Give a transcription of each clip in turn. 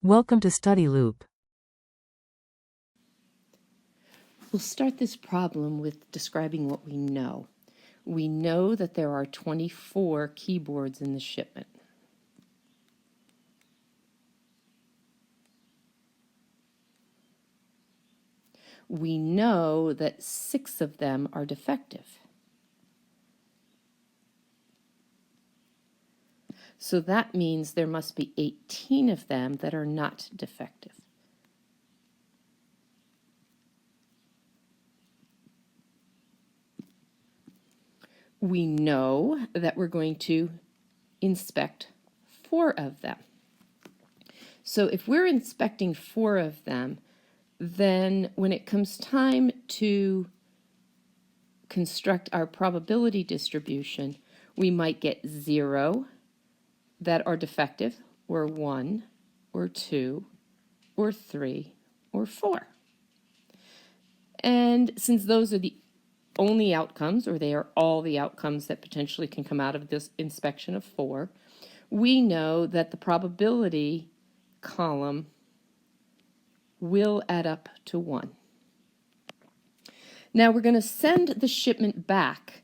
Welcome to Study Loop. We'll start this problem with describing what we know. We know that there are 24 keyboards in the shipment. We know that 6 of them are defective. So that means there must be 18 of them that are not defective. We know that we're going to inspect 4 of them. So if we're inspecting 4 of them, then when it comes time to construct our probability distribution, we might get 0 that are defective, or 1, or 2, or 3, or 4. And since those are the only outcomes, or they are all the outcomes that potentially can come out of this inspection of 4, we know that the probability column will add up to 1. Now we're going to send the shipment back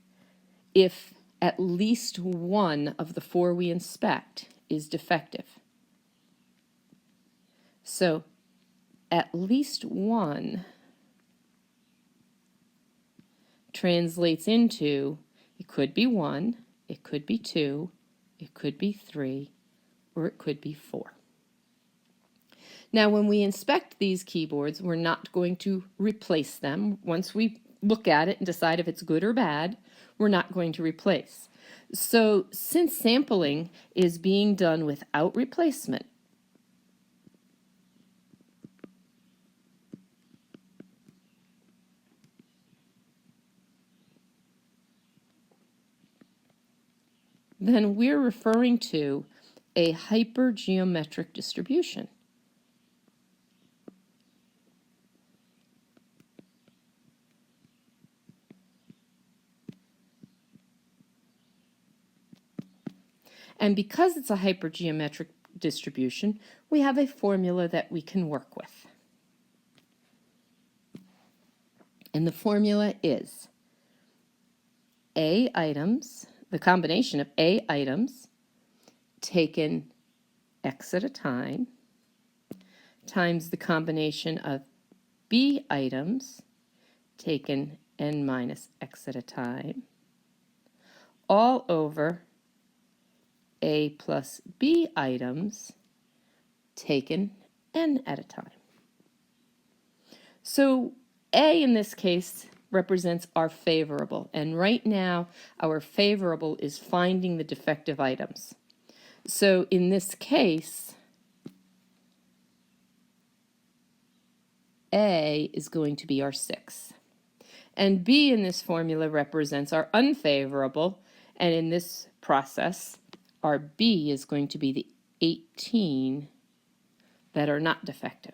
if at least 1 of the 4 we inspect is defective. So at least 1 translates into, it could be 1, it could be 2, it could be 3, or it could be 4. Now when we inspect these keyboards, we're not going to replace them. Once we look at it and decide if it's good or bad, we're not going to replace. So since sampling is being done without replacement, then we're referring to a hypergeometric distribution. And because it's a hypergeometric distribution, we have a formula that we can work with. And the formula is A items, the combination of A items taken x at a time, times the combination of B items taken n minus x at a time, all over A plus B items taken n at a time. So A in this case represents our favorable, and right now our favorable is finding the defective items. So in this case, A is going to be our 6. And B in this formula represents our unfavorable, and in this process, our B is going to be the 18 that are not defective.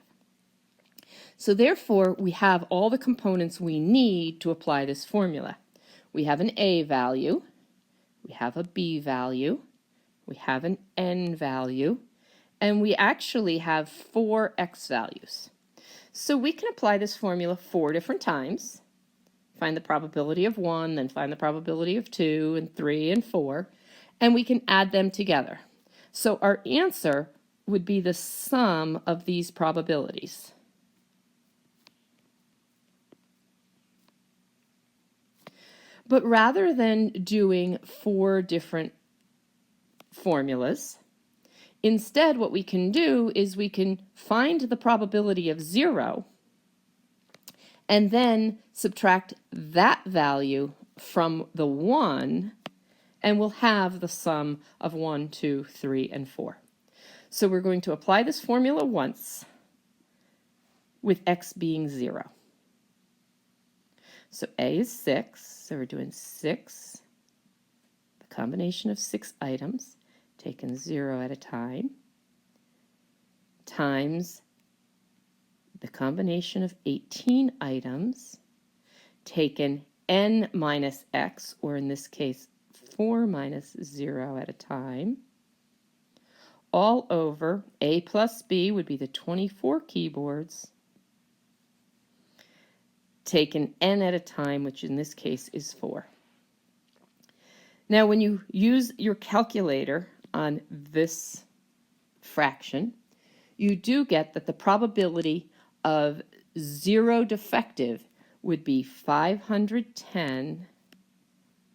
So therefore, we have all the components we need to apply this formula. We have an A value, we have a B value, we have an N value, and we actually have 4 X values. So we can apply this formula 4 different times, find the probability of 1, then find the probability of 2, and 3, and 4, and we can add them together. So our answer would be the sum of these probabilities. But rather than doing 4 different formulas, instead what we can do is we can find the probability of 0 and then subtract that value from the 1, and we'll have the sum of 1, 2, 3, and 4. So we're going to apply this formula once with x being 0. So A is 6, so we're doing 6, the combination of 6 items, taken 0 at a time, times the combination of 18 items, taken n minus x, or in this case, 4 minus 0 at a time, all over A plus B would be the 24 keyboards, taken n at a time, which in this case is 4. Now, when you use your calculator on this fraction, you do get that the probability of 0 defective would be 510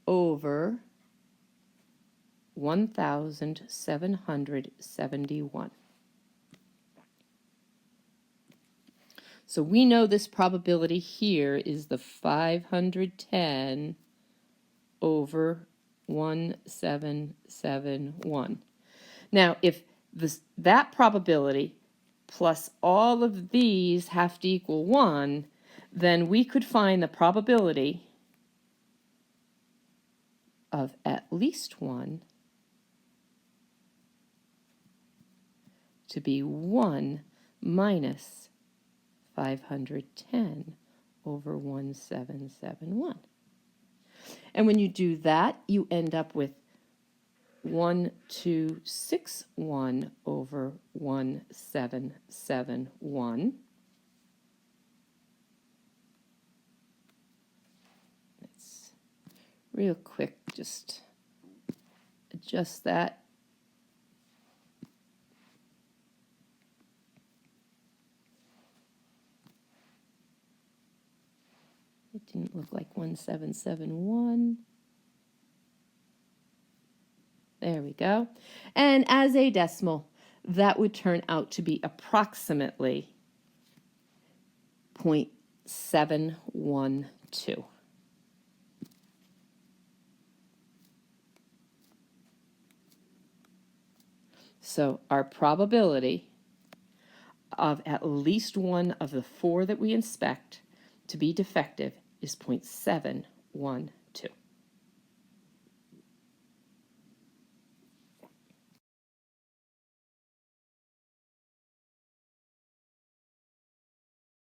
over 1,771. So we know this probability here is the 510 over 1,771. Now, if that probability plus all of these have to equal 1, then we could find the probability of at least 1 to be 1 minus 510 over 1,771. And when you do that, you end up with 1,261 over 1,771. Let's real quick just adjust that. It didn't look like 1,771. There we go. And as a decimal, that would turn out to be approximately 0.712. So our probability of at least one of the 4 that we inspect to be defective is 0.712.